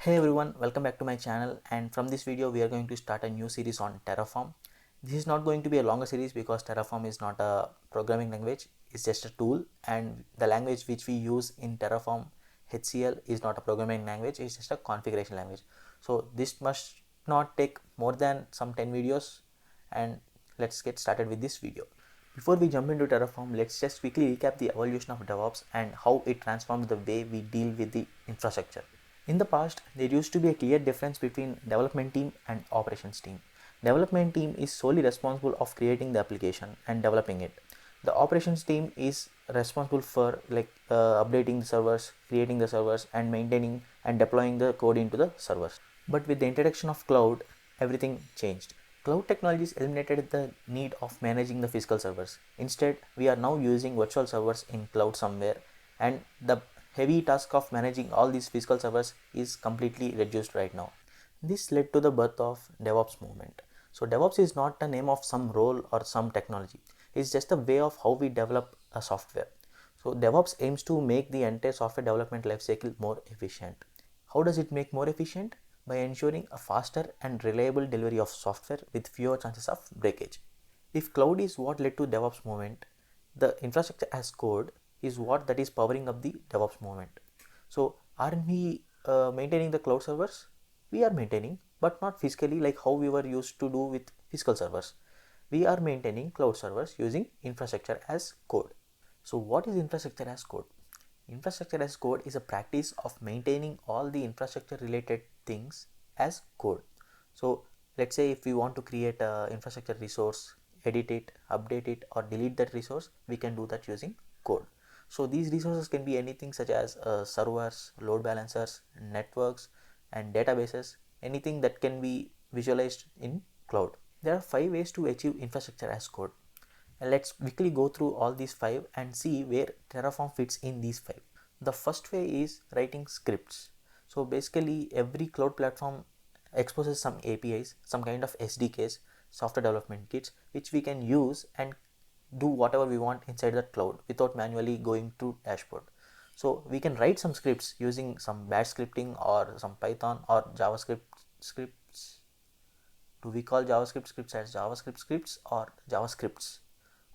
Hey everyone, welcome back to my channel, and from this video we are going to start a new series on Terraform. This is not going to be a longer series because Terraform is not a programming language, it's just a tool, and the language which we use in Terraform HCL is not a programming language, it's just a configuration language. So this must not take more than some 10 videos, and let's get started with this video. Before we jump into Terraform, let's just quickly recap the evolution of DevOps and how it transformed the way we deal with the infrastructure. In the past, there used to be a clear difference between development team and operations team. Development team is solely responsible of creating the application and developing it. The operations team is responsible for updating the servers, creating the servers, and maintaining and deploying the code into the servers. But with the introduction of cloud, everything changed. Cloud technologies eliminated the need of managing the physical servers. Instead, we are now using virtual servers in cloud somewhere, and the heavy task of managing all these physical servers is completely reduced right now. This led to the birth of DevOps movement. So DevOps is not a name of some role or some technology. It's just a way of how we develop a software. So DevOps aims to make the entire software development lifecycle more efficient. How does it make more efficient? By ensuring a faster and reliable delivery of software with fewer chances of breakage. If cloud is what led to DevOps movement, the infrastructure as code is what that is powering up the DevOps movement. So aren't we maintaining the cloud servers? We are maintaining, but not physically like how we were used to do with physical servers. We are maintaining cloud servers using infrastructure as code. So what is infrastructure as code? Infrastructure as code is a practice of maintaining all the infrastructure related things as code. So let's say if we want to create a infrastructure resource, edit it, update it, or delete that resource, we can do that using code. So these resources can be anything such as servers, load balancers, networks, and databases, anything that can be visualized in cloud. There are 5 ways to achieve infrastructure as code. And let's quickly go through all these 5 and see where Terraform fits in these 5. The first way is writing scripts. So basically every cloud platform exposes some APIs, some kind of SDKs, software development kits, which we can use and do whatever we want inside the cloud without manually going to dashboard. So we can write some scripts using some bash scripting or some Python or JavaScript scripts. Do we call JavaScript scripts as JavaScript scripts or JavaScripts?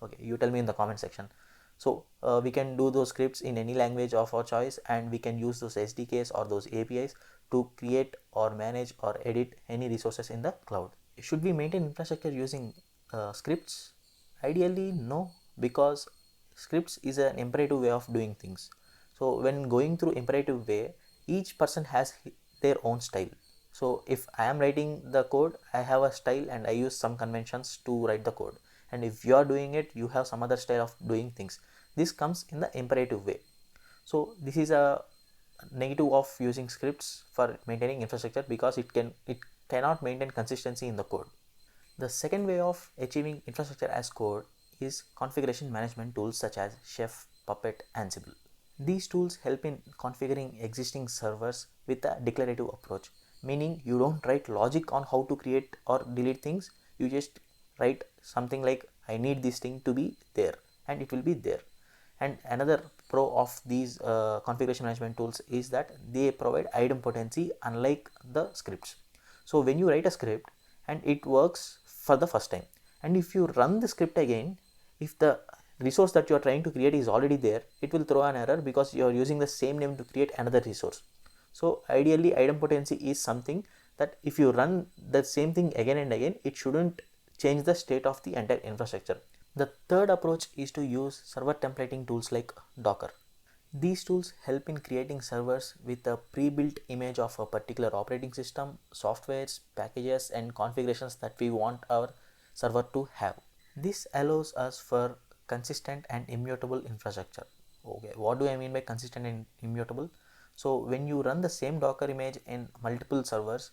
Okay, you tell me in the comment section. So we can do those scripts in any language of our choice, and we can use those SDKs or those APIs to create or manage or edit any resources in the cloud. Should we maintain infrastructure using scripts? Ideally no, because scripts is an imperative way of doing things. So when going through imperative way, each person has their own style. So if I am writing the code, I have a style and I use some conventions to write the code, and if you are doing it, you have some other style of doing things. This comes in the imperative way. So this is a negative of using scripts for maintaining infrastructure, because it cannot maintain consistency in the code. The second way of achieving infrastructure as code is configuration management tools such as Chef, Puppet, Ansible. These tools help in configuring existing servers with a declarative approach, meaning you don't write logic on how to create or delete things, you just write something like I need this thing to be there, and it will be there. And another pro of these configuration management tools is that they provide idempotency unlike the scripts. So when you write a script and it works for the first time, and if you run the script again, if the resource that you are trying to create is already there, it will throw an error because you are using the same name to create another resource. So ideally idempotency is something that if you run the same thing again and again, it shouldn't change the state of the entire infrastructure. The third approach is to use server templating tools like Docker. These tools help in creating servers with a pre-built image of a particular operating system, softwares, packages, and configurations that we want our server to have. This allows us for consistent and immutable infrastructure. Okay, what do I mean by consistent and immutable? So when you run the same Docker image in multiple servers,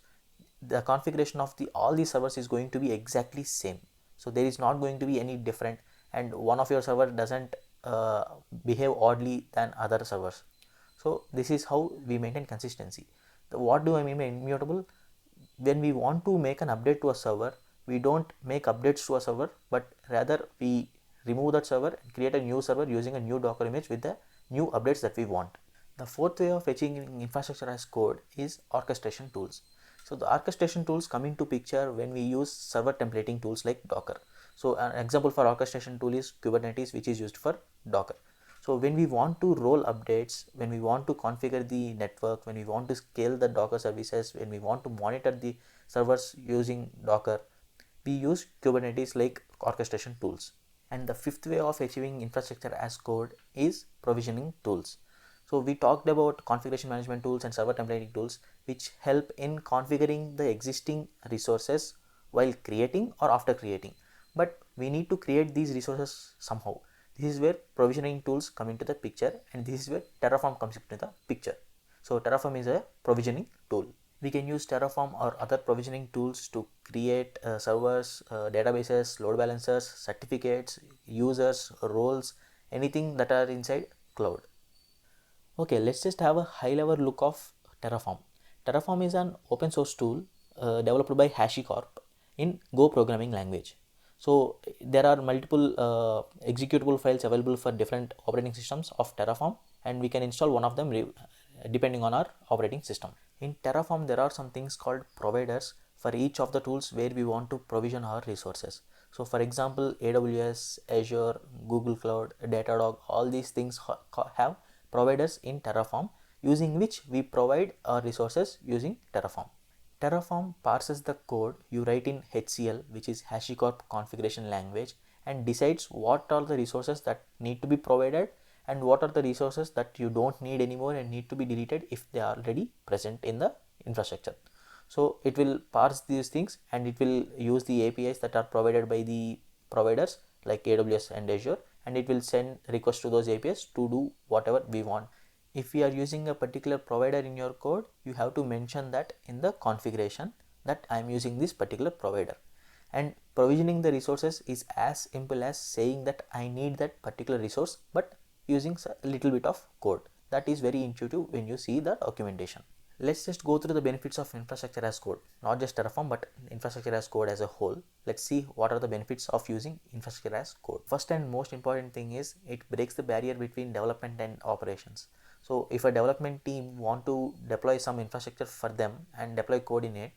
the configuration of all these servers is going to be exactly same. So there is not going to be any different, and one of your server doesn't behave oddly than other servers. So this is how we maintain consistency. What do I mean by immutable? When we want to make an update to a server, we don't make updates to a server, but rather we remove that server and create a new server using a new Docker image with the new updates that we want. The fourth way of achieving infrastructure as code is orchestration tools. So the orchestration tools come into picture when we use server templating tools like Docker. So an example for orchestration tool is Kubernetes, which is used for Docker. So when we want to roll updates, when we want to configure the network, when we want to scale the Docker services, when we want to monitor the servers using Docker, we use Kubernetes like orchestration tools. And the fifth way of achieving infrastructure as code is provisioning tools. So we talked about configuration management tools and server templating tools, which help in configuring the existing resources while creating or after creating. But we need to create these resources somehow. This is where provisioning tools come into the picture, and this is where Terraform comes into the picture. So Terraform is a provisioning tool. We can use Terraform or other provisioning tools to create servers, databases, load balancers, certificates, users, roles, anything that are inside cloud. Okay, let's just have a high level look of Terraform. Terraform is an open source tool developed by Hashicorp in Go programming language. So there are multiple executable files available for different operating systems of Terraform, and we can install one of them depending on our operating system. In Terraform, there are some things called providers for each of the tools where we want to provision our resources. So for example, AWS, Azure, Google Cloud, Datadog, all these things have providers in Terraform, using which we provide our resources using Terraform. Terraform parses the code you write in HCL, which is Hashicorp configuration language, and decides what are the resources that need to be provided and what are the resources that you don't need anymore and need to be deleted if they are already present in the infrastructure. So it will parse these things, and it will use the APIs that are provided by the providers like AWS and Azure, and it will send requests to those APIs to do whatever we want. If we are using a particular provider in your code, you have to mention that in the configuration that I am using this particular provider. And provisioning the resources is as simple as saying that I need that particular resource, but using a little bit of code. That is very intuitive when you see the documentation. Let's just go through the benefits of infrastructure as code, not just Terraform, but infrastructure as code as a whole. Let's see what are the benefits of using infrastructure as code. First and most important thing is it breaks the barrier between development and operations. So if a development team want to deploy some infrastructure for them and deploy code in it,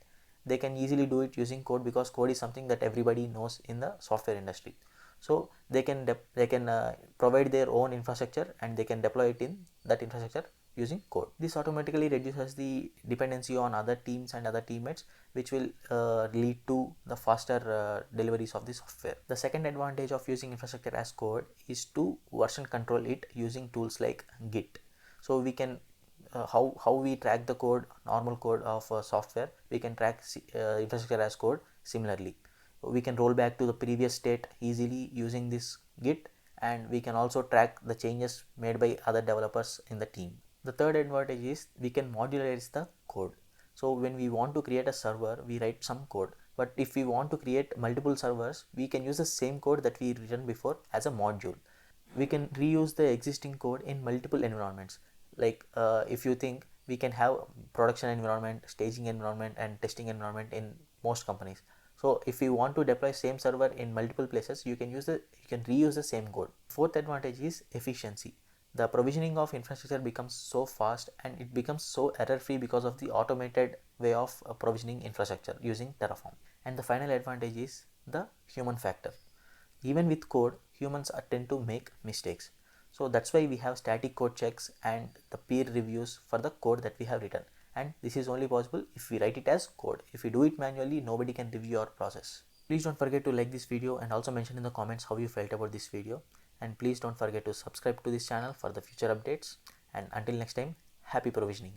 they can easily do it using code, because code is something that everybody knows in the software industry. So they can provide their own infrastructure and they can deploy it in that infrastructure using code. This automatically reduces the dependency on other teams and other teammates, which will lead to the faster deliveries of the software. The second advantage of using infrastructure as code is to version control it using tools like Git. So we can how we track the code, normal code of software, we can track infrastructure as code similarly. We can roll back to the previous state easily using this Git, and we can also track the changes made by other developers in the team. The third advantage is we can modularize the code. So when we want to create a server, we write some code, but if we want to create multiple servers, we can use the same code that we written before as a module. We can reuse the existing code in multiple environments. Like if you think, we can have production environment, staging environment, and testing environment in most companies. So if you want to deploy same server in multiple places, you can reuse the same code. Fourth advantage is efficiency. The provisioning of infrastructure becomes so fast and it becomes so error free because of the automated way of provisioning infrastructure using Terraform. And the final advantage is the human factor. Even with code, humans tend to make mistakes. So that's why we have static code checks and the peer reviews for the code that we have written. And this is only possible if we write it as code. If we do it manually, nobody can review our process. Please don't forget to like this video and also mention in the comments how you felt about this video. And please don't forget to subscribe to this channel for the future updates. And until next time, happy provisioning.